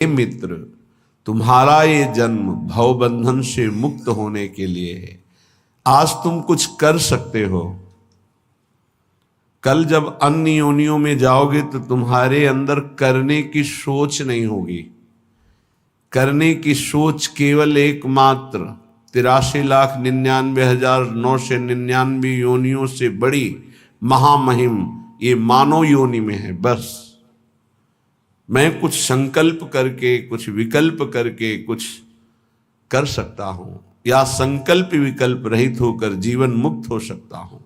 हे मित्र, तुम्हारा ये जन्म भव बंधन से मुक्त होने के लिए है। आज तुम कुछ कर सकते हो, कल जब अन्य योनियों में जाओगे तो तुम्हारे अंदर करने की सोच नहीं होगी। करने की सोच केवल एकमात्र 83,99,999 योनियों से बड़ी महामहिम ये मानव योनि में है। बस मैं कुछ संकल्प करके, कुछ विकल्प करके कुछ कर सकता हूं, या संकल्प विकल्प रहित होकर जीवन मुक्त हो सकता हूं,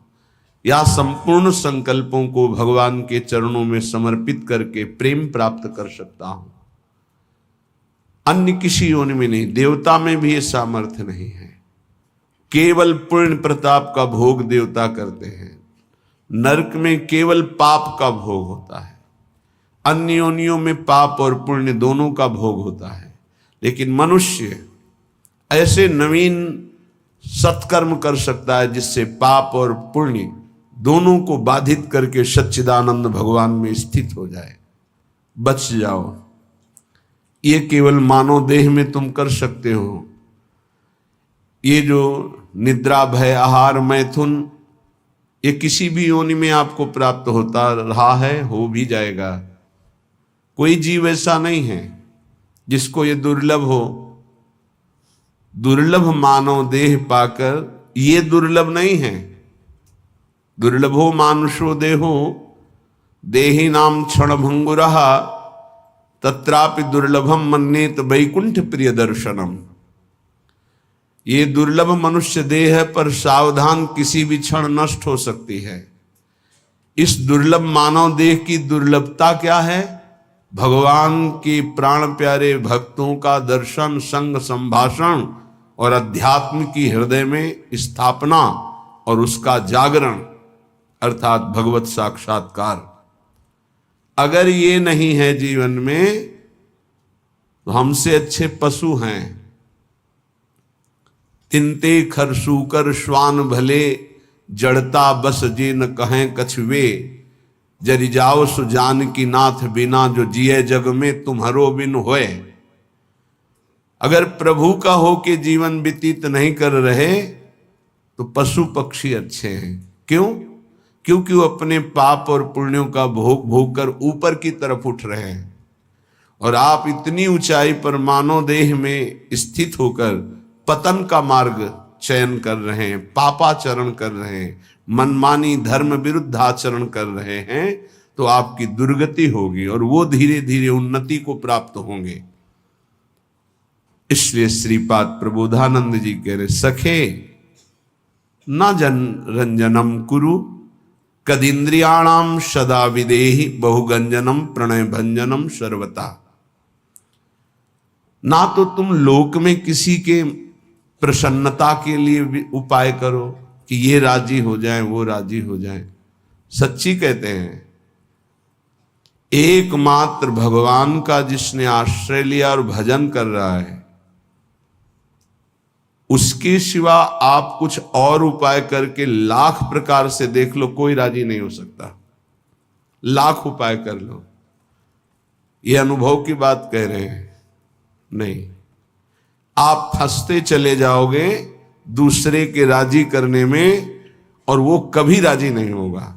या संपूर्ण संकल्पों को भगवान के चरणों में समर्पित करके प्रेम प्राप्त कर सकता हूं। अन्य किसी योनि में नहीं, देवता में भी ये सामर्थ्य नहीं है। केवल पुण्य प्रताप का भोग देवता करते हैं, नरक में केवल पाप का भोग होता है। अन्य योनियों में पाप और पुण्य दोनों का भोग होता है, लेकिन मनुष्य ऐसे नवीन सत्कर्म कर सकता है जिससे पाप और पुण्य दोनों को बाधित करके सच्चिदानंद भगवान में स्थित हो जाए, बच जाओ। ये केवल मानव देह में तुम कर सकते हो। ये जो निद्रा, भय, आहार, मैथुन, ये किसी भी योनि में आपको प्राप्त होता रहा है, हो भी जाएगा। कोई जीव ऐसा नहीं है जिसको ये दुर्लभ हो। दुर्लभ मानव देह पाकर, ये दुर्लभ नहीं है। दुर्लभो मानुषो देहो देही नाम क्षण भंगुरः तत्रापि दुर्लभम मन्येत वैकुंठ प्रिय दर्शनम। ये दुर्लभ मनुष्य देह है, पर सावधान, किसी भी क्षण नष्ट हो सकती है। इस दुर्लभ मानव देह की दुर्लभता क्या है? भगवान के प्राण प्यारे भक्तों का दर्शन, संग, संभाषण और अध्यात्म की हृदय में स्थापना और उसका जागरण अर्थात भगवत साक्षात्कार। अगर ये नहीं है जीवन में तो हमसे अच्छे पशु हैं। तिनते खरसूकर श्वान भले जड़ता बस जे न कहें कछुए जरि जाओ सुजान की नाथ बिना जो जिए जग में तुम्हारो बिन होए। अगर प्रभु का हो के जीवन व्यतीत नहीं कर रहे तो पशु पक्षी अच्छे हैं। क्यों? क्योंकि वो अपने पाप और पुण्यों का भोग भोग कर ऊपर की तरफ उठ रहे हैं, और आप इतनी ऊंचाई पर मानव देह में स्थित होकर पतन का मार्ग चयन कर रहे हैं, पापाचरण कर रहे हैं, मनमानी धर्म विरुद्ध आचरण कर रहे हैं, तो आपकी दुर्गति होगी और वो धीरे धीरे उन्नति को प्राप्त होंगे। इसलिए श्रीपाद प्रबोधानंद जी कह रहे, सखे न जन रंजनम कुरु कदिंद्रियाणाम सदा विदेहि बहुगंजनम प्रणय भंजनम सर्वता। ना तो तुम लोक में किसी के प्रसन्नता के लिए उपाय करो कि ये राजी हो जाए, वो राजी हो जाए। सच्ची कहते हैं, एकमात्र भगवान का जिसने आश्रय लिया और भजन कर रहा है, उसके सिवा आप कुछ और उपाय करके लाख प्रकार से देख लो, कोई राजी नहीं हो सकता। लाख उपाय कर लो, ये अनुभव की बात कह रहे हैं, नहीं। आप फंसते चले जाओगे दूसरे के राजी करने में, और वो कभी राजी नहीं होगा।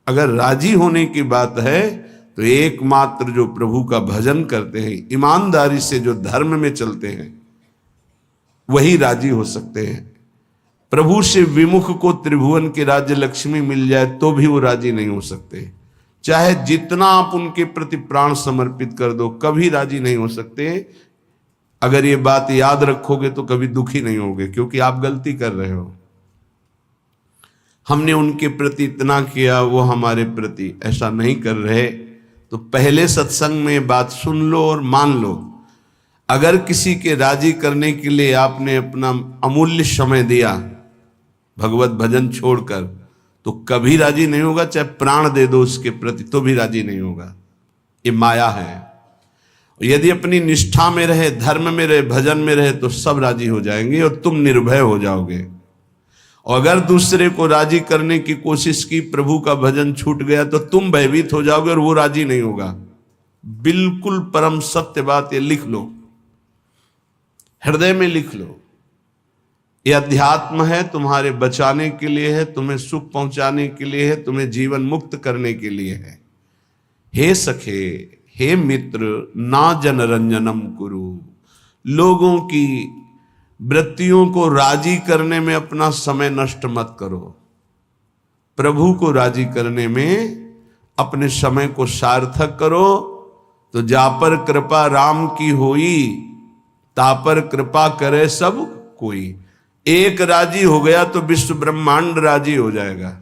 अगर राजी होने की बात है तो एकमात्र जो प्रभु का भजन करते हैं, ईमानदारी से जो धर्म में चलते हैं, वही राजी हो सकते हैं। प्रभु से विमुख को त्रिभुवन की राज्य लक्ष्मी मिल जाए तो भी वो राजी नहीं हो सकते। चाहे जितना आप उनके प्रति प्राण समर्पित कर दो, कभी राजी नहीं हो सकते। अगर ये बात याद रखोगे तो कभी दुखी नहीं होगे, क्योंकि आप गलती कर रहे हो। हमने उनके प्रति इतना किया, वो हमारे प्रति ऐसा नहीं कर रहे, तो पहले सत्संग में बात सुन लो और मान लो। अगर किसी के राजी करने के लिए आपने अपना अमूल्य समय दिया भगवत भजन छोड़कर, तो कभी राजी नहीं होगा। चाहे प्राण दे दो उसके प्रति तो भी राजी नहीं होगा। ये माया है। यदि अपनी निष्ठा में रहे, धर्म में रहे, भजन में रहे, तो सब राजी हो जाएंगे और तुम निर्भय हो जाओगे। और अगर दूसरे को राजी करने की कोशिश की, प्रभु का भजन छूट गया, तो तुम भयभीत हो जाओगे और वो राजी नहीं होगा। बिल्कुल परम सत्य बात, ये लिख लो, हृदय में लिख लो। ये अध्यात्म है, तुम्हारे बचाने के लिए है, तुम्हें सुख पहुंचाने के लिए है, तुम्हें जीवन मुक्त करने के लिए है। हे सखे, हे मित्र, ना जनरंजनम कुरु। लोगों की वृत्तियों को राजी करने में अपना समय नष्ट मत करो। प्रभु को राजी करने में अपने समय को सार्थक करो। तो जापर कृपा राम की होई, तापर कृपा करे सब कोई। एक राजी हो गया तो विश्व ब्रह्मांड राजी हो जाएगा,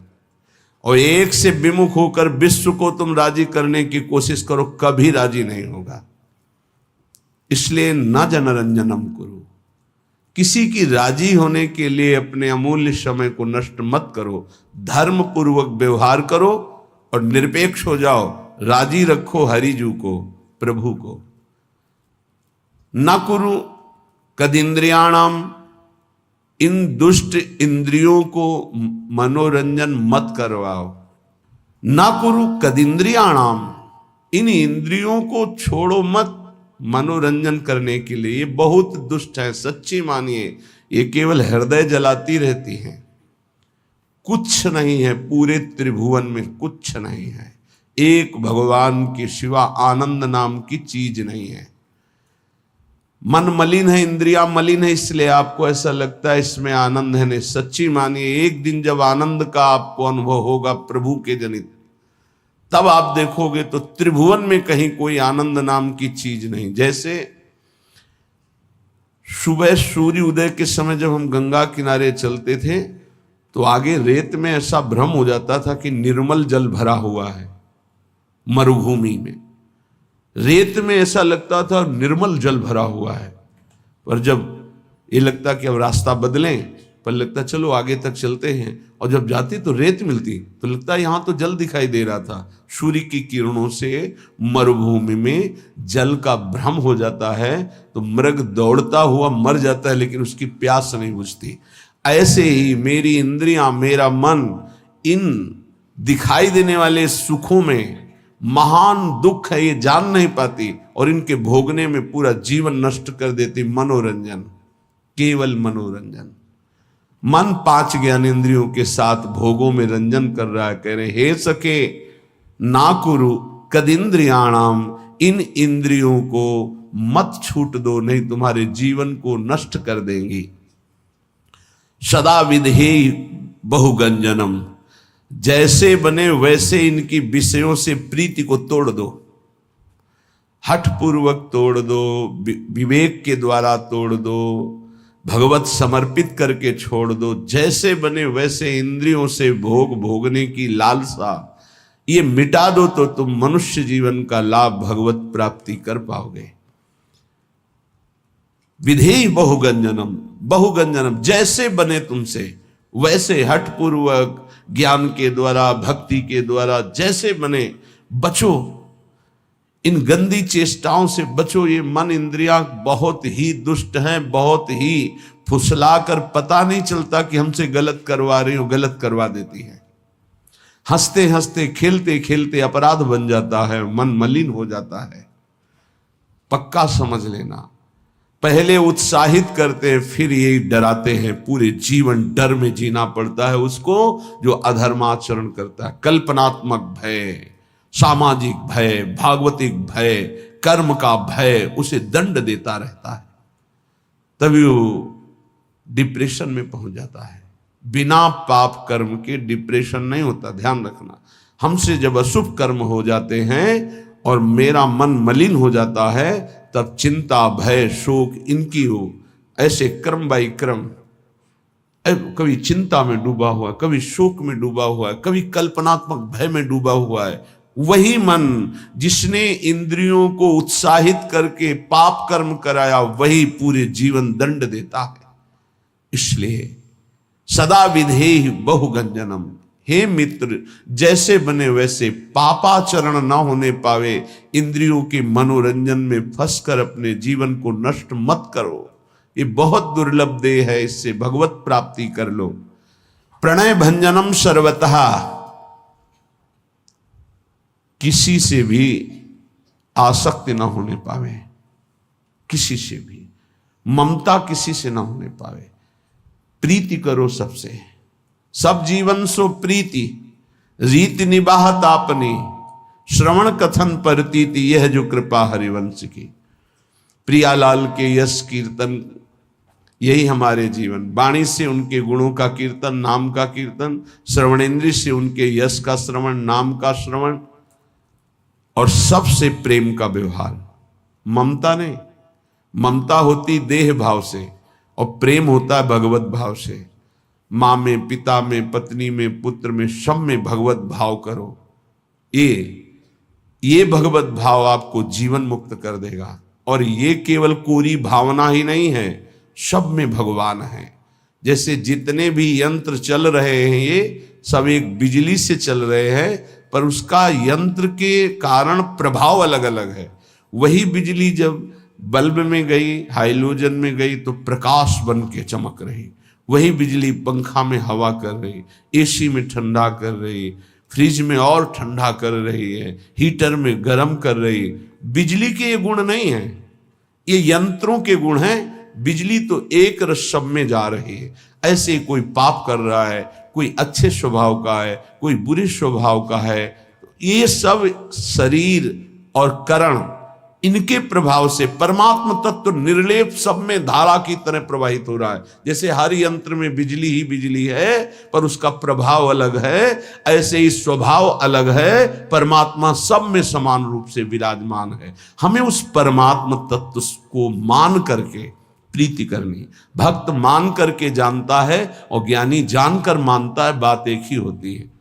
और एक से विमुख होकर विश्व को तुम राजी करने की कोशिश करो, कभी राजी नहीं होगा। इसलिए न जनरंजनम करो, किसी की राजी होने के लिए अपने अमूल्य समय को नष्ट मत करो। धर्म पूर्वक व्यवहार करो और निरपेक्ष हो जाओ। राजी रखो हरिजू को, प्रभु को। न कुरु कदिंद्रियाणाम, इन दुष्ट इंद्रियों को मनोरंजन मत करवाओ। ना कुरु कदिंद्रियाणाम, इन इंद्रियों को छोड़ो मत मनोरंजन करने के लिए। ये बहुत दुष्ट है, सच्ची मानिए। ये केवल हृदय जलाती रहती हैं, कुछ नहीं है पूरे त्रिभुवन में, कुछ नहीं है। एक भगवान के सिवा आनंद नाम की चीज नहीं है। मन मलिन है, इंद्रियां मलिन है, इसलिए आपको ऐसा लगता है इसमें आनंद है। नहीं, सच्ची मानिए, एक दिन जब आनंद का आपको अनुभव होगा प्रभु के जनित, तब आप देखोगे तो त्रिभुवन में कहीं कोई आनंद नाम की चीज नहीं। जैसे सुबह सूर्य उदय के समय जब हम गंगा किनारे चलते थे तो आगे रेत में ऐसा भ्रम हो जाता था कि निर्मल जल भरा हुआ है। मरुभूमि में रेत में ऐसा लगता था निर्मल जल भरा हुआ है, पर जब ये लगता कि अब रास्ता बदलें, पर लगता चलो आगे तक चलते हैं, और जब जाती तो रेत मिलती तो लगता यहां तो जल दिखाई दे रहा था। सूर्य की किरणों से मरुभूमि में जल का भ्रम हो जाता है तो मृग दौड़ता हुआ मर जाता है, लेकिन उसकी प्यास नहीं बुझती। ऐसे ही मेरी इंद्रियां, मेरा मन इन दिखाई देने वाले सुखों में महान दुख है, ये जान नहीं पाती, और इनके भोगने में पूरा जीवन नष्ट कर देती। मनोरंजन, केवल मनोरंजन। मन 5 ज्ञानेंद्रियों के साथ भोगों में रंजन कर रहा है। कह रहे हे सके ना कुरु कदिंद्रियाणाम, इन इंद्रियों को मत छूट दो, नहीं तुम्हारे जीवन को नष्ट कर देंगी। सदा विधेय बहुगंजनम, जैसे बने वैसे इनकी विषयों से प्रीति को तोड़ दो, हठ पूर्वक तोड़ दो, विवेक के द्वारा तोड़ दो, भगवत समर्पित करके छोड़ दो। जैसे बने वैसे इंद्रियों से भोग भोगने की लालसा ये मिटा दो, तो तुम मनुष्य जीवन का लाभ भगवत प्राप्ति कर पाओगे। विधेय बहुगंजनम, बहुगंजनम, जैसे बने तुमसे वैसे हठ पूर्वक ज्ञान के द्वारा, भक्ति के द्वारा जैसे बने बचो। इन गंदी चेष्टाओं से बचो। ये मन इंद्रियां बहुत ही दुष्ट हैं, बहुत ही फुसला कर पता नहीं चलता कि हमसे गलत करवा रही हो, गलत करवा देती है। हंसते हंसते खेलते खेलते अपराध बन जाता है, मन मलिन हो जाता है। पक्का समझ लेना, पहले उत्साहित करते हैं, फिर ये डराते हैं। पूरे जीवन डर में जीना पड़ता है उसको जो अधर्माचरण करता है। कल्पनात्मक भय, सामाजिक भय, भागवतिक भय, कर्म का भय उसे दंड देता रहता है, तभी वो डिप्रेशन में पहुंच जाता है। बिना पाप कर्म के डिप्रेशन नहीं होता, ध्यान रखना। हमसे जब अशुभ कर्म हो जाते हैं और मेरा मन मलिन हो जाता है, तब चिंता, भय, शोक इनकी हो, ऐसे क्रम बाई क्रम, कभी चिंता में डूबा हुआ, कभी शोक में डूबा हुआ है, कभी कल्पनात्मक भय में डूबा हुआ है। वही मन जिसने इंद्रियों को उत्साहित करके पाप कर्म कराया, वही पूरे जीवन दंड देता है। इसलिए सदा विधेय बहुगंजनम, हे मित्र, जैसे बने वैसे पापाचरण न होने पावे। इंद्रियों के मनोरंजन में फंसकर अपने जीवन को नष्ट मत करो, ये बहुत दुर्लभ देह है, इससे भगवत प्राप्ति कर लो। प्रणय भंजनम सर्वतः, किसी से भी आसक्ति ना होने पावे किसी से भी, ममता किसी से ना होने पावे। प्रीति करो सबसे, सब जीवन सो प्रीति, रीति निबाहत आपनी, श्रवण कथन परतीति, यह जो कृपा हरिवंश की। प्रियालाल के यश कीर्तन, यही हमारे जीवन। वाणी से उनके गुणों का कीर्तन, नाम का कीर्तन, श्रवणेन्द्रिय से उनके यश का श्रवण, नाम का श्रवण, और सबसे प्रेम का व्यवहार। ममता नहीं, ममता होती देह भाव से और प्रेम होता है भगवत भाव से। माँ में, पिता में, पत्नी में, पुत्र में, सब में भगवत भाव करो। ये भगवत भाव आपको जीवन मुक्त कर देगा। और ये केवल कोरी भावना ही नहीं है, सब में भगवान है। जैसे जितने भी यंत्र चल रहे हैं ये सब एक बिजली से चल रहे हैं, पर उसका यंत्र के कारण प्रभाव अलग अलग है। वही बिजली जब बल्ब में गई, हाइलोजन में गई तो प्रकाश बन के चमक रही। वही बिजली पंखा में हवा कर रही, एसी में ठंडा कर रही, फ्रिज में और ठंडा कर रही है, हीटर में गर्म कर रही। बिजली के ये गुण नहीं है, ये यंत्रों के गुण हैं। बिजली तो एक रस सब में जा रही है। ऐसे कोई पाप कर रहा है, कोई अच्छे स्वभाव का है, कोई बुरे स्वभाव का है, ये सब शरीर और करण, इनके प्रभाव से परमात्मा तत्व निर्लेप सब में धारा की तरह प्रवाहित हो रहा है। जैसे हर यंत्र में बिजली ही बिजली है, पर उसका प्रभाव अलग है, ऐसे ही स्वभाव अलग है। परमात्मा सब में समान रूप से विराजमान है। हमें उस परमात्मा तत्व को मान करके प्रीति करनी। भक्त मान करके जानता है और ज्ञानी जानकर मानता है, बात एक ही होती है।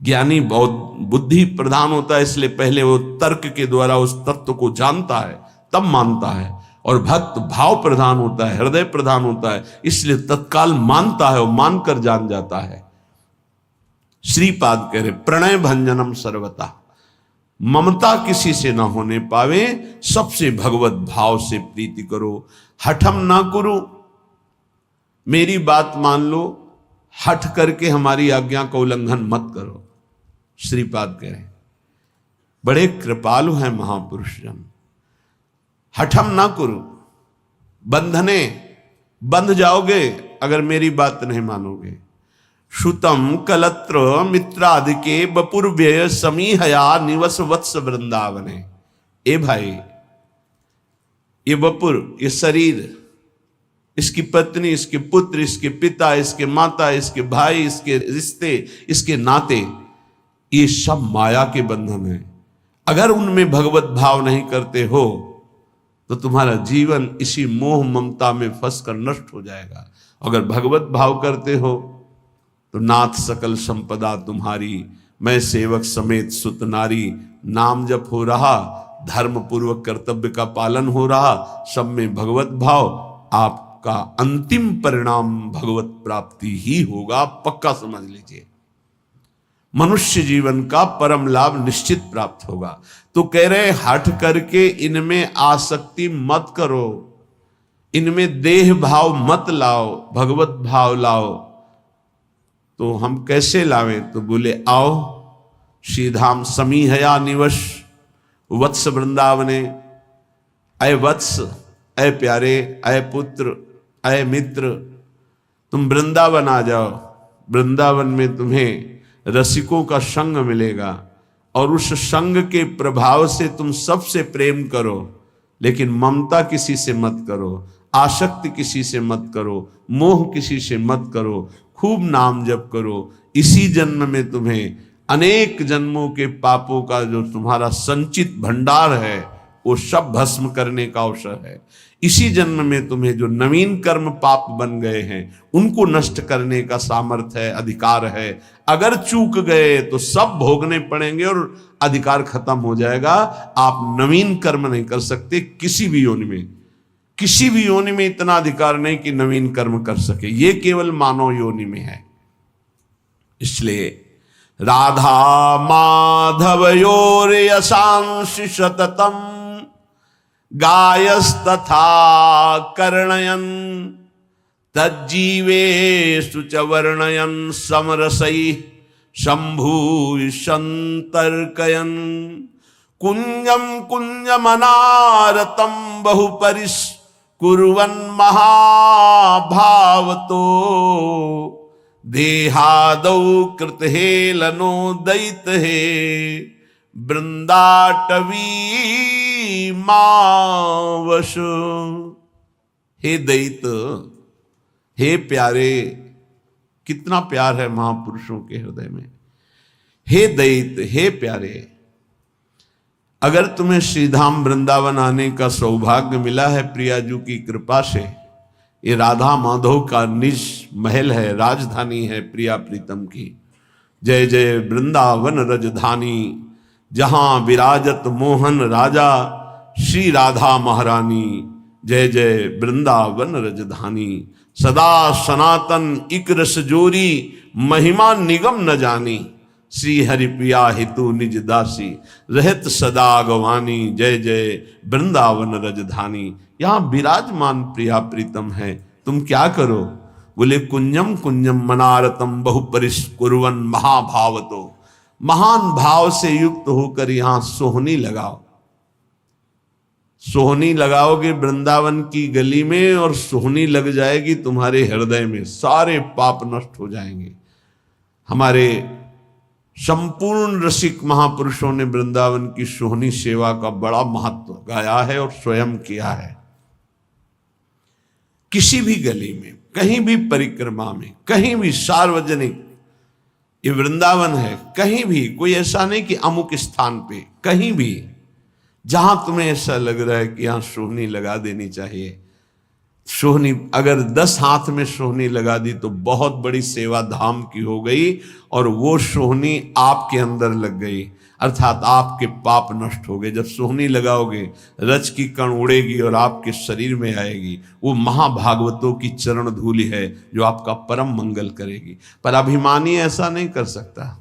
ज्ञानी बहुत बुद्धि प्रधान होता है, इसलिए पहले वो तर्क के द्वारा उस तत्व को जानता है तब मानता है। और भक्त भाव प्रधान होता है, हृदय प्रधान होता है, इसलिए तत्काल मानता है और मानकर जान जाता है। श्रीपाद कह रहे प्रणय भंजनम सर्वता, ममता किसी से ना होने पावे, सबसे भगवत भाव से प्रीति करो। हठम ना करो, मेरी बात मान लो, हठ करके हमारी आज्ञा का उल्लंघन मत करो। श्रीपाद कह रहे बड़े कृपालु हैं महापुरुष जन। हठम ना करो, बंधने बंध जाओगे अगर मेरी बात नहीं मानोगे। श्रुतम कलत्र मित्रादि के बपुर्व्यय समीहया निवस वत्स वृंदावने। ए भाई, ये बपुर, ये शरीर, इसकी पत्नी, इसके पुत्र, इसके पिता, इसके माता, इसके भाई, इसके रिश्ते, इसके नाते, ये सब माया के बंधन है। अगर उनमें भगवत भाव नहीं करते हो तो तुम्हारा जीवन इसी मोह ममता में फंसकर नष्ट हो जाएगा। अगर भगवत भाव करते हो तो नाथ सकल संपदा तुम्हारी, मैं सेवक समेत सुत नारी। नाम जप हो रहा, धर्म पूर्वक कर्तव्य का पालन हो रहा, सब में भगवत भाव, आपका अंतिम परिणाम भगवत प्राप्ति ही होगा, पक्का समझ लीजिए। मनुष्य जीवन का परम लाभ निश्चित प्राप्त होगा। तो कह रहे हट करके इनमें आसक्ति मत करो, इनमें देह भाव मत लाओ, भगवत भाव लाओ। तो हम कैसे लावें? तो बोले आओ श्रीधाम समीहया निवश वत्स वृंदावने। अय वत्स, अय प्यारे, अय पुत्र, अय मित्र, तुम वृंदावन आ जाओ। वृंदावन में तुम्हें रसिकों का संग मिलेगा और उस संग के प्रभाव से तुम सबसे प्रेम करो, लेकिन ममता किसी से मत करो, आसक्ति किसी से मत करो, मोह किसी से मत करो, खूब नाम जप करो। इसी जन्म में तुम्हें अनेक जन्मों के पापों का जो तुम्हारा संचित भंडार है वो सब भस्म करने का अवसर है। इसी जन्म में तुम्हें जो नवीन कर्म पाप बन गए हैं उनको नष्ट करने का सामर्थ्य है, अधिकार है। अगर चूक गए तो सब भोगने पड़ेंगे और अधिकार खत्म हो जाएगा। आप नवीन कर्म नहीं कर सकते किसी भी योनि में, किसी भी योनि में इतना अधिकार नहीं कि नवीन कर्म कर सके, ये केवल मानव योनि में है। इसलिए राधा माधवयोर यशांश सततम गायस्तथा कर्णयन तज्जीवेषु च वर्णयन समरसै शंभु संतर्कयन कुंजम कुंजमनारतम बहुपरिस कुर्वन् महाभावतो देहादौ कृतहेलनो दैत हे वृंदाटवी मावश। हे दैत, हे प्यारे, कितना प्यार है महापुरुषों के हृदय में। हे दैत, हे प्यारे, अगर तुम्हें श्रीधाम वृंदावन आने का सौभाग्य मिला है प्रियाजू की कृपा से, ये राधा माधव का निज महल है, राजधानी है प्रिया प्रीतम की। जय जय वृंदावन रजधानी, जहां विराजत मोहन राजा श्री राधा महारानी। जय जय वृंदावन रजधानी, सदा सनातन इक रस जोरी, महिमा निगम न जानी। श्री हरि प्रिया हेतु निज दासी, रहत सदा गवानी। जय जय वृंदावन रजधानी, यहाँ विराजमान प्रिया प्रीतम है, तुम क्या करो? बोले कुंजम कुंजम मनारतम बहुपरिस कुर्वन् महाभावतो, महान भाव से युक्त होकर यहाँ सोहनी लगाओ। सोहनी लगाओगे वृंदावन की गली में और सोहनी लग जाएगी तुम्हारे हृदय में, सारे पाप नष्ट हो जाएंगे। हमारे संपूर्ण रसिक महापुरुषों ने वृंदावन की सोहनी सेवा का बड़ा महत्व गाया है और स्वयं किया है। किसी भी गली में, कहीं भी परिक्रमा में, कहीं भी सार्वजनिक, ये वृंदावन है, कहीं भी, कोई ऐसा नहीं कि अमुक स्थान पे, कहीं भी जहां तुम्हें ऐसा लग रहा है कि यहां सोहनी लगा देनी चाहिए, सोहनी अगर 10 हाथ में सोहनी लगा दी तो बहुत बड़ी सेवा धाम की हो गई, और वो सोहनी आपके अंदर लग गई, अर्थात आपके पाप नष्ट हो गए। जब सोहनी लगाओगे रज की कण उड़ेगी और आपके शरीर में आएगी, वो महाभागवतों की चरण धूलि है जो आपका परम मंगल करेगी। पर अभिमानी ऐसा नहीं कर सकता,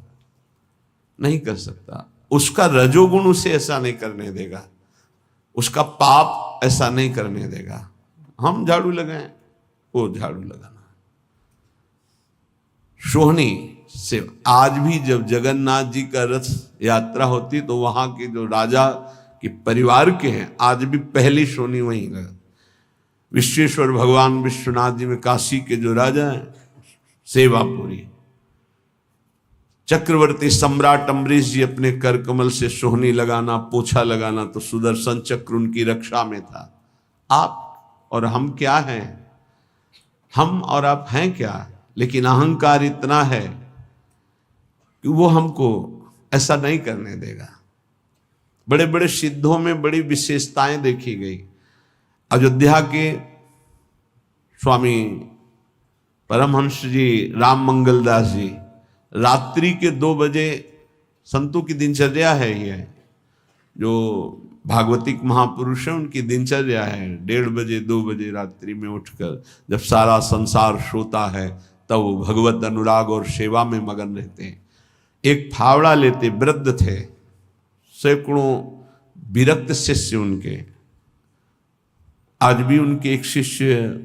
नहीं कर सकता, उसका रजोगुण उसे ऐसा नहीं करने देगा, उसका पाप ऐसा नहीं करने देगा। हम झाड़ू लगाएं, वो झाड़ू लगाना। सोहनी से आज भी जब जगन्नाथ जी का रथ यात्रा होती तो वहां के जो राजा के परिवार के हैं, आज भी पहली सोहनी वहीं लगा। विश्वेश्वर भगवान विश्वनाथ जी में काशी के जो राजा हैं, सेवा पूरी। चक्रवर्ती सम्राट अम्बरीश जी अपने कर कमल से सोहनी लगाना, पोछा लगाना, तो सुदर्शन चक्र उनकी रक्षा में था। आप और हम क्या हैं? हम और आप हैं क्या? लेकिन अहंकार इतना है कि वो हमको ऐसा नहीं करने देगा। बड़े बड़े सिद्धों में बड़ी विशेषताएं देखी गई। अयोध्या के स्वामी परमहंस जी राम मंगल दास जी रात्रि के 2 बजे, संतों की दिनचर्या है ये, जो भागवतिक महापुरुष है उनकी दिनचर्या है, 1:30 बजे 2 बजे रात्रि में उठकर, जब सारा संसार सोता है तब वो भगवत अनुराग और सेवा में मगन रहते हैं। एक फावड़ा लेते, वृद्ध थे, सैकड़ों विरक्त शिष्य उनके। आज भी उनके एक शिष्य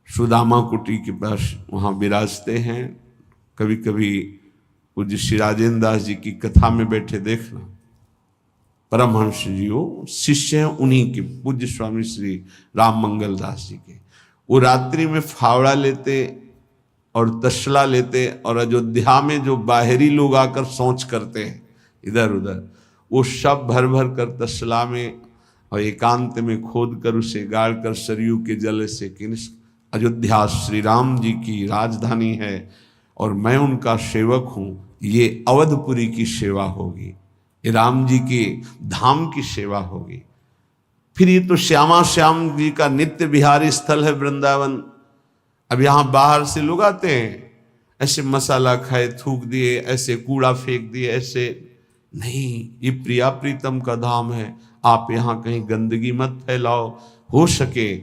सुदामा कुटी के पास वहाँ विराजते हैं। कभी कभी पूज्य श्री राजेंद्र दास जी की कथा में बैठे देखना, परमहंस जी वो शिष्य हैं उन्हीं के, पूज्य स्वामी श्री राम मंगल दास जी के। वो रात्रि में फावड़ा लेते और तसला लेते, और अयोध्या में जो बाहरी लोग आकर सोच करते हैं इधर उधर, वो सब भर भर कर तसला में और एकांत में खोद कर उसे गाड़ कर सरयू के जल से किन्स। अयोध्या श्री राम जी की राजधानी है और मैं उनका सेवक हूँ, ये अवधपुरी की सेवा होगी, ये राम जी के धाम की सेवा होगी। फिर ये तो श्यामा श्याम जी का नित्य विहारी स्थल है वृंदावन। अब यहाँ बाहर से लोग आते हैं, ऐसे मसाला खाए, थूक दिए, ऐसे कूड़ा फेंक दिए, ऐसे नहीं, ये प्रिया प्रीतम का धाम है। आप यहाँ कहीं गंदगी मत फैलाओ, हो सके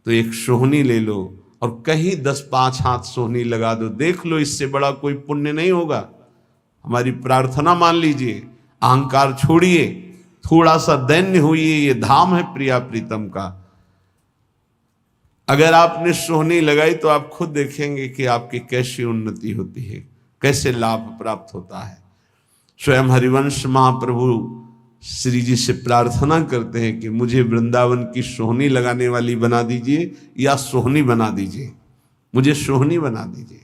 तो एक सोहनी ले लो और कहीं 10-5 हाथ सोहनी लगा दो, देख लो, इससे बड़ा कोई पुण्य नहीं होगा। हमारी प्रार्थना मान लीजिए, अहंकार छोड़िए, थोड़ा सा दैन्य होइए, ये धाम है प्रिया प्रीतम का। अगर आपने सोहनी लगाई तो आप खुद देखेंगे कि आपकी कैसी उन्नति होती है, कैसे लाभ प्राप्त होता है। स्वयं हरिवंश महाप्रभु श्री जी से प्रार्थना करते हैं कि मुझे वृंदावन की सोहनी लगाने वाली बना दीजिए या सोहनी बना दीजिए, मुझे सोहनी बना दीजिए।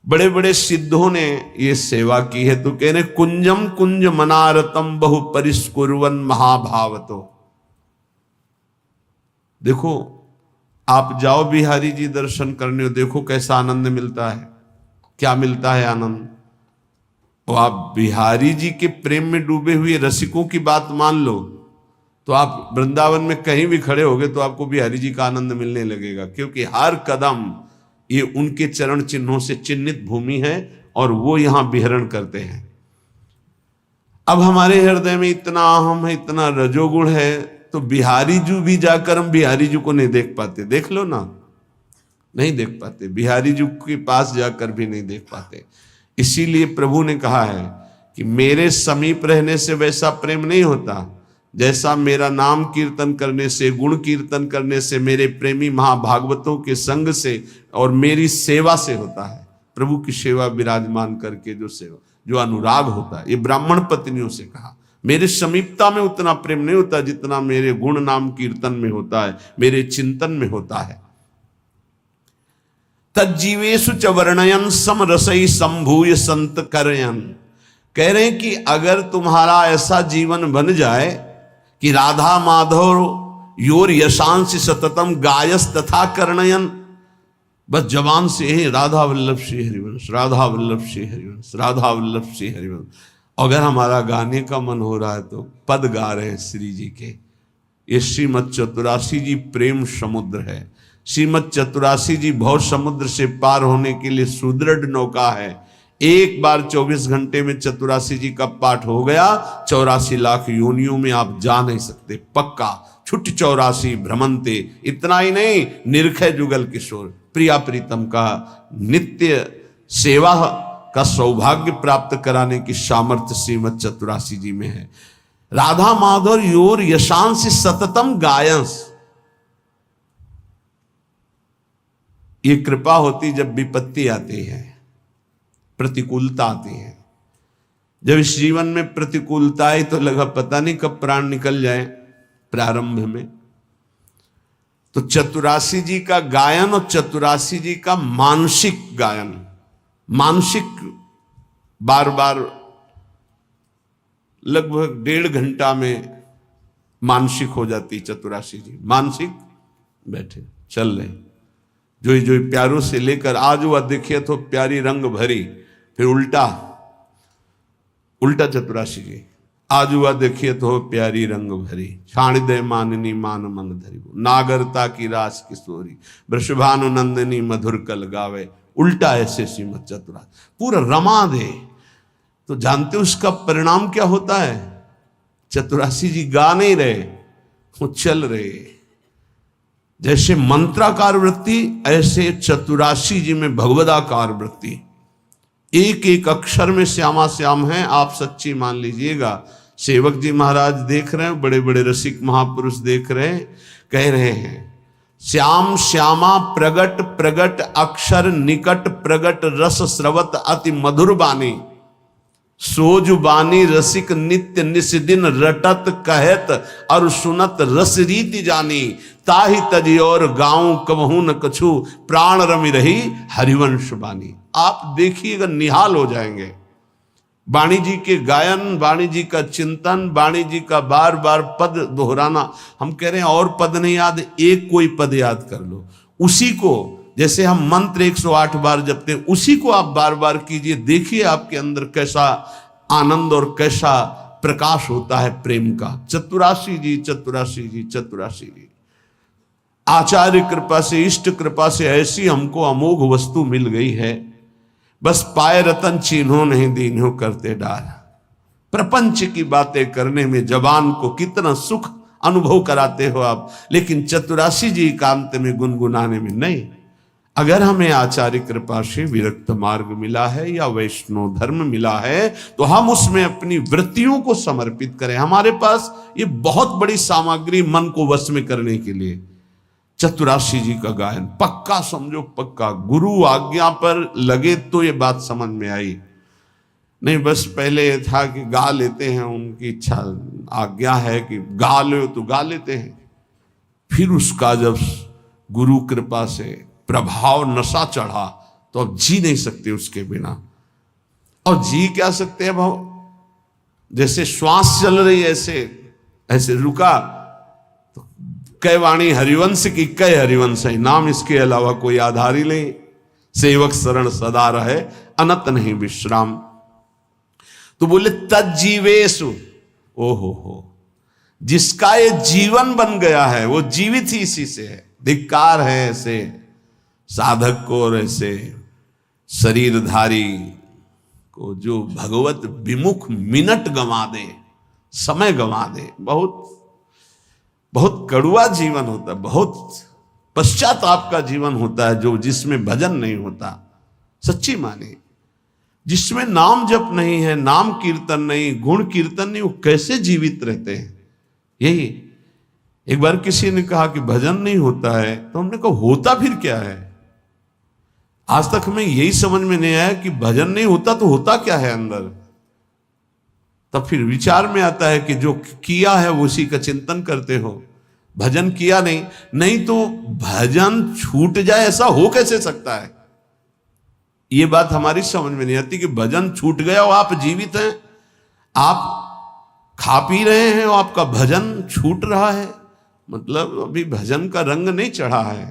बड़े बड़े सिद्धों ने ये सेवा की है, तो कह रहे कुंजम कुंज मनारतम बहु परिस्कुर्वन महाभावतो। देखो आप जाओ बिहारी जी दर्शन करने, देखो कैसा आनंद मिलता है। क्या मिलता है आनंद? तो आप बिहारी जी के प्रेम में डूबे हुए रसिकों की बात मान लो, तो आप वृंदावन में कहीं भी खड़े होगे तो आपको बिहारी जी का आनंद मिलने लगेगा, क्योंकि हर कदम ये उनके चरण चिन्हों से चिन्हित भूमि है और वो यहां विहरण करते हैं। अब हमारे हृदय में इतना अहम है, इतना रजोगुण है, तो बिहारी जी भी जाकर हम बिहारी जी को नहीं देख पाते। देख लो ना, नहीं देख पाते, बिहारी जी के पास जाकर भी नहीं देख पाते। इसीलिए प्रभु ने कहा है कि मेरे समीप रहने से वैसा प्रेम नहीं होता जैसा मेरा नाम कीर्तन करने से, गुण कीर्तन करने से, मेरे प्रेमी महाभागवतों के संग से और मेरी सेवा से होता है। प्रभु की सेवा विराजमान करके जो सेवा, जो अनुराग होता है, ये ब्राह्मण पत्नियों से कहा। मेरे समीपता में उतना प्रेम नहीं होता जितना मेरे गुण नाम कीर्तन में होता है, मेरे चिंतन में होता है। तज्जीवेशु च वर्णयन समरसई संभूय संत करयन। कह रहे हैं कि अगर तुम्हारा ऐसा जीवन बन जाए कि राधा माधव योर यशांश सततम गायस तथा कर्णयन, बस जवान से ही राधा वल्लभ श्री हरिवंश, राधा वल्लभ श्री हरिवंश, राधा वल्लभ श्री हरिवंश। अगर हमारा गाने का मन हो रहा है तो पद गा रहे हैं श्री जी के। ये श्रीमद चतुरासी जी प्रेम समुद्र है। श्रीमद चतुरासी जी भव समुद्र से पार होने के लिए सुदृढ़ नौका है। एक बार 24 घंटे में चतुरासी जी का पाठ हो गया, 84 लाख योनियों में आप जा नहीं सकते, पक्का। छुट 84 भ्रमंते। इतना ही नहीं, निरखय जुगल किशोर प्रिया प्रीतम का नित्य सेवा का सौभाग्य प्राप्त कराने की सामर्थ्य श्रीमद चतुरासी जी में है। Radha Madhav your Yashansh सततम giants. ये कृपा होती जब विपत्ति आती है, प्रतिकूलता आती है। जब इस जीवन में प्रतिकूलता आई तो लगा पता नहीं कब प्राण निकल जाए। प्रारंभ में तो चतुरासी जी का गायन और चतुरासी जी का मानसिक गायन, मानसिक बार बार लगभग 1.5 घंटा में मानसिक हो जाती चतुरासी जी। मानसिक बैठे चल रहे, जो जो प्यारों से लेकर आज वह देखिए तो प्यारी रंग भरी, फिर उल्टा उल्टा चतुरासी जी, आज हुआ देखिए तो प्यारी रंग भरी, छाण दे माननी मान मन धरी, नागरता की रास किशोरी, वृषभानु नंदिनी मधुर कल गावे। उल्टा ऐसे श्रीमद चतुरासी पूरा रमा दे। तो जानते हो उसका परिणाम क्या होता है? चतुरासी जी गा नहीं रहे, वो चल रहे। जैसे मंत्राकार वृत्ति, ऐसे चतुरासी जी में भगवदाकार वृत्ति। एक एक अक्षर में श्यामा श्याम है, आप सच्ची मान लीजिएगा। सेवक जी महाराज देख रहे हैं, बड़े बड़े रसिक महापुरुष देख रहे हैं, कह रहे हैं श्याम श्यामा प्रगट प्रगट अक्षर निकट प्रगट रस स्रवत अति मधुर बानी, सोज बानी रसिक नित्य निस दिन रटत कहत और सुनत रस रीति जानी, ताहि तजी और गाँव कबहू न कछु प्राण रमि रही हरिवंश बानी। आप देखिएगा निहाल हो जाएंगे। वाणी जी के गायन, वाणी जी का चिंतन, वाणी जी का बार बार पद दोहराना। हम कह रहे हैं और पद नहीं याद, एक कोई पद याद कर लो, उसी को जैसे हम मंत्र 108 बार जपते हैं, उसी को आप बार बार कीजिए। देखिए आपके अंदर कैसा आनंद और कैसा प्रकाश होता है प्रेम का। चतुरासी जी, चतुरासी जी, चतुरासी जी। आचार्य कृपा से, इष्ट कृपा से ऐसी हमको अमोघ वस्तु मिल गई है, बस पाए रतन चिन्हों नहीं दीन्हों करते डार। प्रपंच की बातें करने में जबान को कितना सुख अनुभव कराते हो आप, लेकिन चतुरासी जी एकांत में गुनगुनाने में नहीं। अगर हमें आचार्य कृपा से विरक्त मार्ग मिला है या वैष्णव धर्म मिला है, तो हम उसमें अपनी वृत्तियों को समर्पित करें। हमारे पास ये बहुत बड़ी सामग्री मन को वश में करने के लिए। चतुरासी जी का गायन पक्का समझो, पक्का। गुरु आज्ञा पर लगे तो ये बात समझ में आई। नहीं, बस पहले ये था कि गा लेते हैं, उनकी इच्छा आज्ञा है कि गा लो तो गा लेते हैं। फिर उसका जब गुरु कृपा से प्रभाव नशा चढ़ा तो अब जी नहीं सकते उसके बिना। और जी क्या सकते हैं भाव, जैसे श्वास चल रही ऐसे ऐसे रुका तो कै वाणी हरिवंश की कै हरिवंश है, नाम इसके अलावा कोई आधार ही नहीं। सेवक शरण सदा रहे अनत नहीं विश्राम। तो बोले तज्जीवेशु, ओहो हो, जिसका ये जीवन बन गया है वो जीवित ही इसी से है। धिक्कार है ऐसे साधक को और ऐसे शरीरधारी को जो भगवत विमुख मिनट गंवा दे, समय गंवा दे। बहुत बहुत कड़ुआ जीवन होता है, बहुत पश्चाताप का जीवन होता है जो जिसमें भजन नहीं होता। सच्ची माने, जिसमें नाम जप नहीं है, नाम कीर्तन नहीं, गुण कीर्तन नहीं, वो कैसे जीवित रहते हैं। यही एक बार किसी ने कहा कि भजन नहीं होता है, तो हमने कहा होता फिर क्या है। आज तक हमें यही समझ में नहीं आया कि भजन नहीं होता तो होता क्या है अंदर। तब फिर विचार में आता है कि जो किया है वो उसी का चिंतन करते हो। भजन किया नहीं, नहीं तो भजन छूट जाए ऐसा हो कैसे सकता है। ये बात हमारी समझ में नहीं आती कि भजन छूट गया और आप जीवित हैं, आप खा पी रहे हैं और आपका भजन छूट रहा है। मतलब अभी भजन का रंग नहीं चढ़ा है।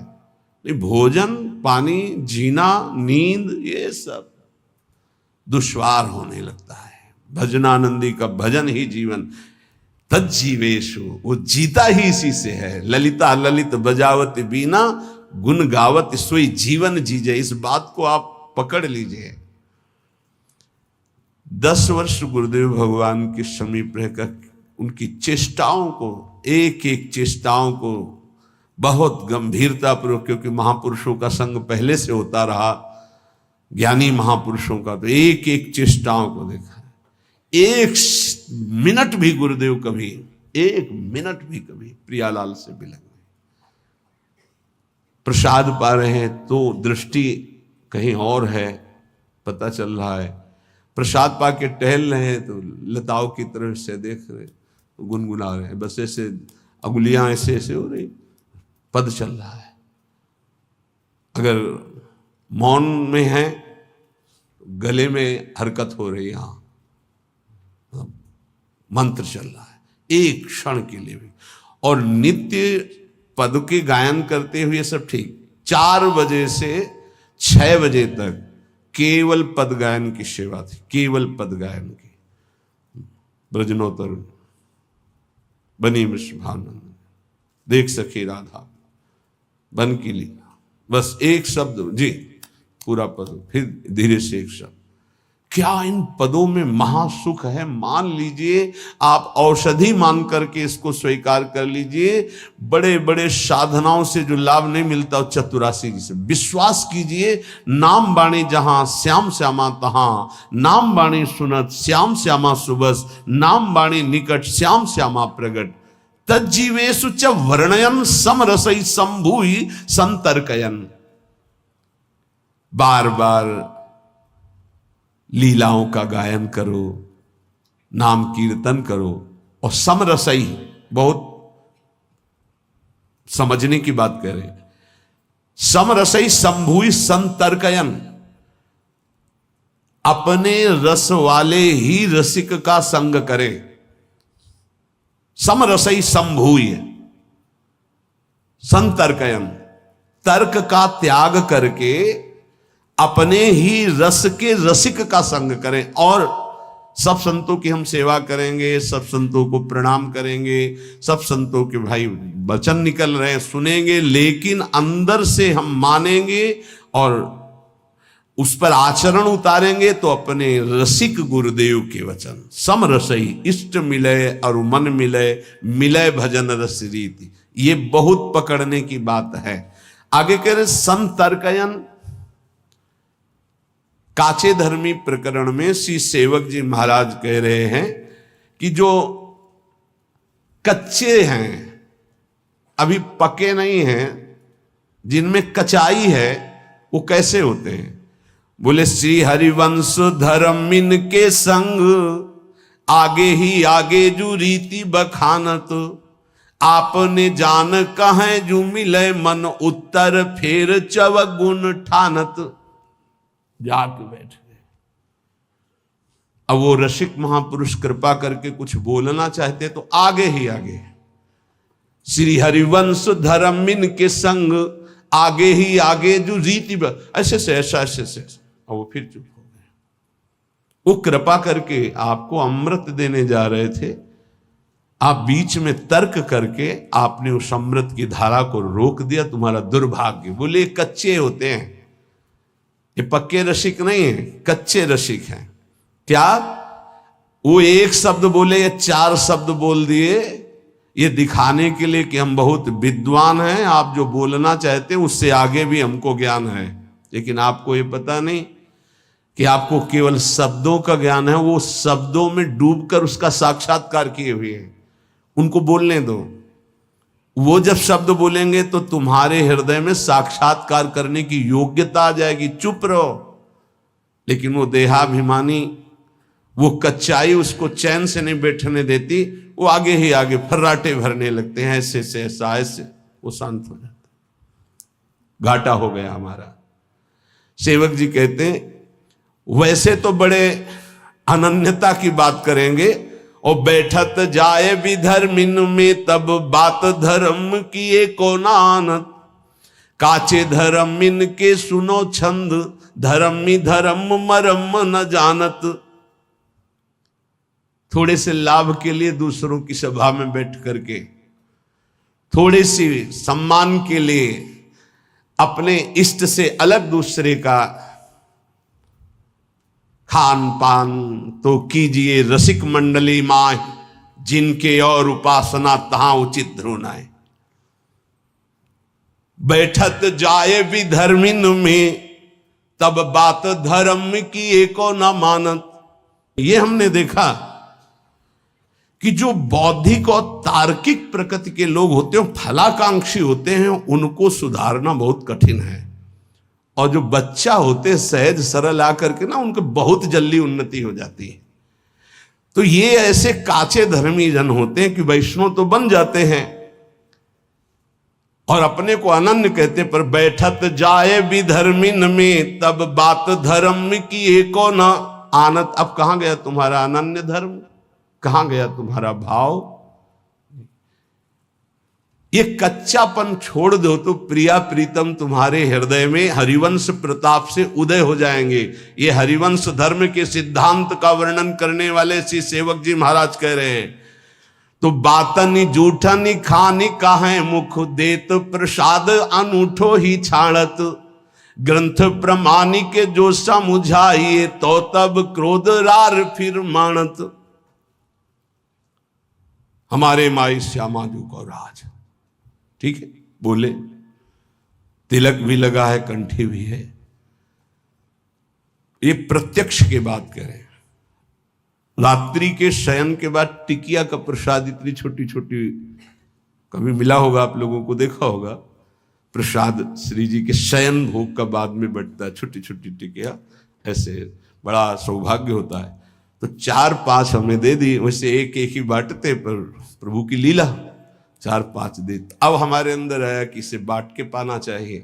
नहीं, भोजन पानी जीना नींद ये सब दुश्वार होने लगता है। भजनानंदी का भजन ही जीवन। तज्जीवेशु, वो जीता ही इसी से है। ललिता ललित बजावत बीना, गुण गावत सोई जीवन जीजे। इस बात को आप पकड़ लीजिए। 10 वर्ष गुरुदेव भगवान के समीप रहकर उनकी चेष्टाओं को, एक एक चेष्टाओं को बहुत गंभीरता पूर्वक, क्योंकि महापुरुषों का संग पहले से होता रहा, ज्ञानी महापुरुषों का, तो एक एक चेष्टाओं को देखा। एक मिनट भी गुरुदेव कभी, एक मिनट भी कभी प्रियालाल से बिलक नहीं। प्रसाद पा रहे हैं तो दृष्टि कहीं और है, पता चल रहा है। प्रसाद पा के टहल रहे हैं तो लताओं की तरफ से देख रहे, गुनगुना रहे हैं, बस ऐसे अंगुलियां ऐसे ऐसे हो रही, पद चल रहा है। अगर मौन में है गले में हरकत हो रही, यहां मंत्र चल रहा है एक क्षण के लिए भी। और नित्य पद के गायन करते हुए सब ठीक। 4 बजे से 6 बजे तक केवल पद गायन की सेवा थी, केवल पद गायन की। ब्रजनोत्तर बनी मिश्र भावनंद, देख सखी राधा बन की लीला, बस एक शब्द जी पूरा पद, फिर धीरे से एक शब्द। क्या इन पदों में महासुख है। मान लीजिए, आप औषधि मान करके इसको स्वीकार कर लीजिए। बड़े बड़े साधनाओं से जो लाभ नहीं मिलता, चतुरासी जी से विश्वास कीजिए। नाम बाणी जहां श्याम श्यामा तहां, नाम बाणी सुनत श्याम श्यामा सुबस, नाम बाणी निकट श्याम श्यामा प्रगट। तज्जीवेशु च वर्णयन समरसई संभूई संतर्कयन। बार बार लीलाओं का गायन करो, नाम कीर्तन करो। और समरसई, बहुत समझने की बात कह रहे, समरसई संभूई संतर्कयन। अपने रस वाले ही रसिक का संग करे। समरसई संभूय संतर्कयन, तर्क का त्याग करके अपने ही रस के रसिक का संग करें। और सब संतों की हम सेवा करेंगे, सब संतों को प्रणाम करेंगे, सब संतों के भाई वचन निकल रहे हैं सुनेंगे, लेकिन अंदर से हम मानेंगे और उस पर आचरण उतारेंगे तो अपने रसिक गुरुदेव के वचन। सम रसई इष्ट मिले और मन मिले, मिले भजन रस रीति। ये बहुत पकड़ने की बात है। आगे कह रहे संतर्कयन। काचे धर्मी प्रकरण में श्री सेवक जी महाराज कह रहे हैं कि जो कच्चे हैं, अभी पके नहीं हैं, जिनमें कचाई है, वो कैसे होते हैं। बोले श्री हरिवंश धर्मिन के संग आगे ही आगे जू रीति बखानत, आपने जान कहे जू मिले मन उत्तर फेर चवगुण ठानत। जाके बैठ गए। अब वो रसिक महापुरुष कृपा करके कुछ बोलना चाहते तो आगे ही आगे श्री हरिवंश धर्मिन के संग आगे ही आगे जो रीति ऐसे से ऐसा ऐसे से, और वो फिर चुप हो गए। वो कृपा करके आपको अमृत देने जा रहे थे, आप बीच में तर्क करके आपने उस अमृत की धारा को रोक दिया, तुम्हारा दुर्भाग्य। बोले कच्चे होते हैं, ये पक्के रसिक नहीं है, कच्चे रसिक हैं। क्या वो एक शब्द बोले या 4 शब्द बोल दिए, ये दिखाने के लिए कि हम बहुत विद्वान हैं, आप जो बोलना चाहते हैं उससे आगे भी हमको ज्ञान है। लेकिन आपको ये पता नहीं कि आपको केवल शब्दों का ज्ञान है, वो शब्दों में डूबकर उसका साक्षात्कार किए हुए हैं। उनको बोलने दो, वो जब शब्द बोलेंगे तो तुम्हारे हृदय में साक्षात्कार करने की योग्यता आ जाएगी। चुप रहो। लेकिन वो देहाभिमानी, वो कच्चाई उसको चैन से नहीं बैठने देती, वो आगे ही आगे फर्राटे भरने लगते हैं, ऐसे से ऐसा, ऐसे वो शांत हो जाता। घाटा हो गया हमारा। सेवक जी कहते हैं वैसे तो बड़े अनन्यता की बात करेंगे, और बैठत जाए भी धर्मिन में तब बात धर्म किए को नानत, काचे धर्मिन के सुनो छंद धर्मी धर्म मरम न जानत। थोड़े से लाभ के लिए दूसरों की सभा में बैठ करके, थोड़े सी सम्मान के लिए अपने इष्ट से अलग दूसरे का खान पान तो कीजिए रसिक मंडली माय, जिनके और उपासना तहां उचित ध्रुनाए। बैठत जाए भी धर्मिन में तब बात धर्म की एको न मानत। ये हमने देखा कि जो बौद्धिक और तार्किक प्रकृति के लोग होते हैं, फलाकांक्षी होते हैं, उनको सुधारना बहुत कठिन है। और जो बच्चा होते सहज सरल आकर के ना, उनको बहुत जल्दी उन्नति हो जाती है। तो ये ऐसे काचे धर्मी जन होते हैं कि वैष्णव तो बन जाते हैं और अपने को अनन्य कहते, पर बैठत जाए भी धर्मिन में तब बात धर्म की एको न आनत। अब कहां गया तुम्हारा अनन्य धर्म, कहां गया तुम्हारा भाव? ये कच्चापन छोड़ दो तो प्रिया प्रीतम तुम्हारे हृदय में हरिवंश प्रताप से उदय हो जाएंगे। ये हरिवंश धर्म के सिद्धांत का वर्णन करने वाले श्री सेवक जी महाराज कह रहे हैं, तो बातनी जूठनी खानी काहे मुख देत प्रसाद अनूठो ही छाड़त, ग्रंथ प्रमाणी के जो समुझाइए तो तब क्रोध रार फिर मानत। हमारे माई श्यामा जी को राज, ठीक है, बोले तिलक भी लगा है, कंठी भी है। ये प्रत्यक्ष की बात करें। रात्रि के शयन के बाद टिकिया का प्रसाद इतनी छोटी छोटी, कभी मिला होगा आप लोगों को, देखा होगा प्रसाद श्री जी के शयन भोग का बाद में बटता है, छोटी छोटी टिकिया, ऐसे बड़ा सौभाग्य होता है। तो 4-5 हमें दे दी, वैसे एक एक ही बांटते, पर प्रभु की लीला 4-5 दे। अब हमारे अंदर आया कि इसे बांट के पाना चाहिए।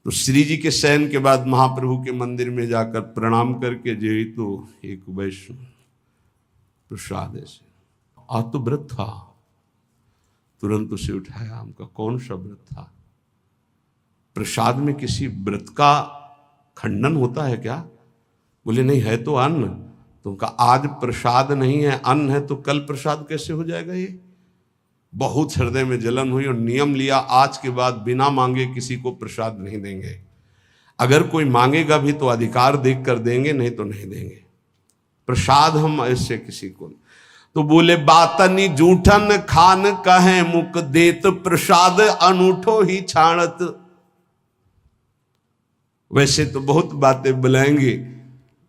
तो श्री जी के शयन के बाद महाप्रभु के मंदिर में जाकर प्रणाम करके जे तो एक वैष्णव प्रसाद ऐसे, आज तो व्रत था, तुरंत उसे उठाया। हमका कौन सा व्रत था? प्रसाद में किसी व्रत का खंडन होता है क्या? बोले नहीं, है तो अन्न। तो उनका आज प्रसाद नहीं है, अन्न है, तो कल प्रसाद कैसे हो जाएगा? ये बहुत हृदय में जलन हुई और नियम लिया, आज के बाद बिना मांगे किसी को प्रसाद नहीं देंगे। अगर कोई मांगेगा भी तो अधिकार देख कर देंगे, नहीं तो नहीं देंगे प्रसाद हम ऐसे किसी को। तो बोले बातनी जूठन खान कहे मुख देत प्रसाद अनूठो ही छाणत। वैसे तो बहुत बातें बुलाएंगे,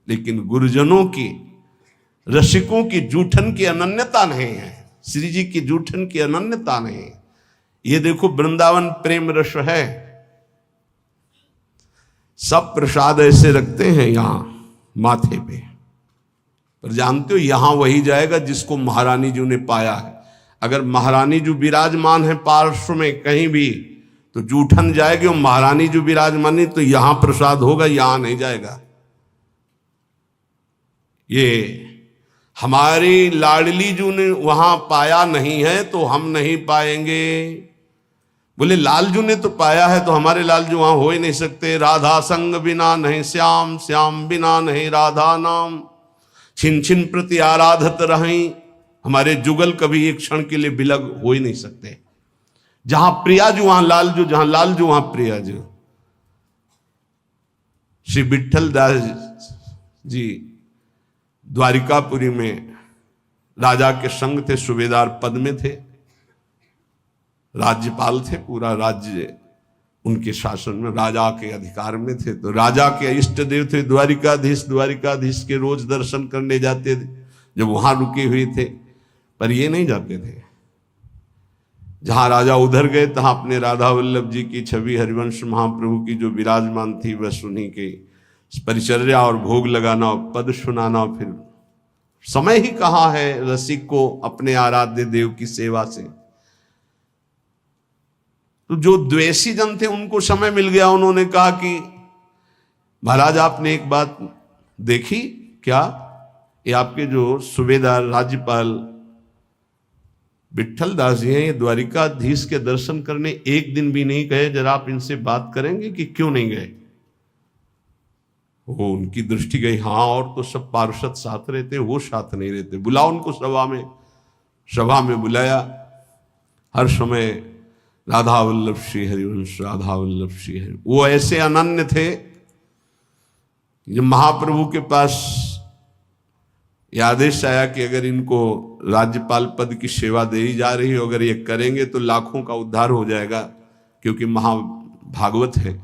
लेकिन गुरुजनों की, रसिकों की जूठन की अनन्यता नहीं है, श्री जी की जूठन की अनन्यता नहीं है। ये देखो वृंदावन प्रेम रस है, सब प्रसाद ऐसे रखते हैं यहां माथे पे, पर जानते हो यहां वही जाएगा जिसको महारानी जी ने पाया है। अगर महारानी जी विराजमान है पार्श्व में कहीं भी तो जूठन जाएगी, और महारानी जी विराजमान नहीं तो यहां प्रसाद होगा, यहां नहीं जाएगा। ये हमारी लाडली जी ने वहां पाया नहीं है तो हम नहीं पाएंगे। बोले लालजू ने तो पाया है तो हमारे लालजू वहां हो ही नहीं सकते। राधा संग बिना नहीं श्याम, श्याम बिना नहीं राधा नाम, छिन छिन प्रति आराधत रहीं। हमारे जुगल कभी एक क्षण के लिए बिलग हो ही नहीं सकते। जहां प्रियाजू वहां लालजू, जहां लालजू वहां प्रियाजू। श्री विठल दास जी द्वारिकापुरी में राजा के संग थे, सूबेदार पद में थे, राज्यपाल थे, पूरा राज्य उनके शासन में राजा के अधिकार में थे। तो राजा के इष्ट देव थे द्वारिकाधीश, द्वारिकाधीश के रोज दर्शन करने जाते थे जब वहां रुके हुए थे, पर ये नहीं जाते थे। जहां राजा उधर गए तहां अपने राधा वल्लभ जी की छवि हरिवंश महाप्रभु की जो विराजमान थी बस उन्हीं के परिचर्या और भोग लगाना और पद सुनाना। फिर समय ही कहाँ है रसिक को अपने आराध्य देव की सेवा से। तो जो द्वेषी जन थे उनको समय मिल गया, उन्होंने कहा कि महाराज आपने एक बात देखी क्या, ये आपके जो सूबेदार राज्यपाल विठल दास जी हैं, ये द्वारिकाधीश के दर्शन करने एक दिन भी नहीं गए, जरा आप इनसे बात करेंगे कि क्यों नहीं गए। वो उनकी दृष्टि गई, हाँ और तो सब पार्षद साथ रहते, वो साथ नहीं रहते। बुलाओ उनको सभा में बुलाया। हर समय राधा वल्लभ श्री हरिवंश, राधा वल्लभ श्री हरि। वो ऐसे अनन्य थे जब महाप्रभु के पास ये आदेश आया कि अगर इनको राज्यपाल पद की सेवा दे ही जा रही हो, अगर ये करेंगे तो लाखों का उद्धार हो जाएगा, क्योंकि महाभागवत है।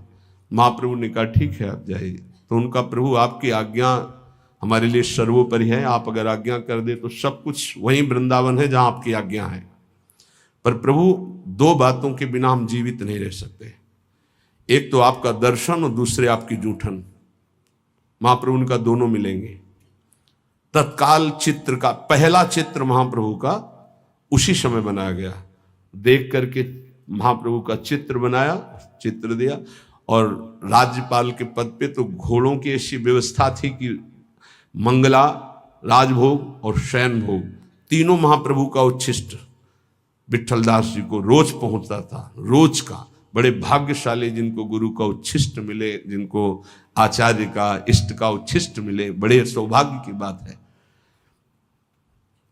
महाप्रभु ने कहा ठीक है आप जाइए। तो उनका प्रभु आपकी आज्ञा हमारे लिए सर्वोपरि है, आप अगर आज्ञा कर दे तो सब कुछ वहीं वृंदावन है जहां आपकी आज्ञा है। पर प्रभु दो बातों के बिना हम जीवित नहीं रह सकते, एक तो आपका दर्शन और दूसरे आपकी जूठन। महाप्रभु उनका दोनों मिलेंगे। तत्काल चित्र का पहला चित्र महाप्रभु का उसी समय बनाया गया। देख करके महाप्रभु का चित्र बनाया, चित्र दिया। और राज्यपाल के पद पे तो घोड़ों की ऐसी व्यवस्था थी कि मंगला, राजभोग और शयन भोग तीनों महाप्रभु का उच्छिष्ट विठल दास जी को रोज पहुंचता था, रोज का। बड़े भाग्यशाली जिनको गुरु का उच्छिष्ट मिले, जिनको आचार्य का इष्ट का उच्छिष्ट मिले, बड़े सौभाग्य की बात है।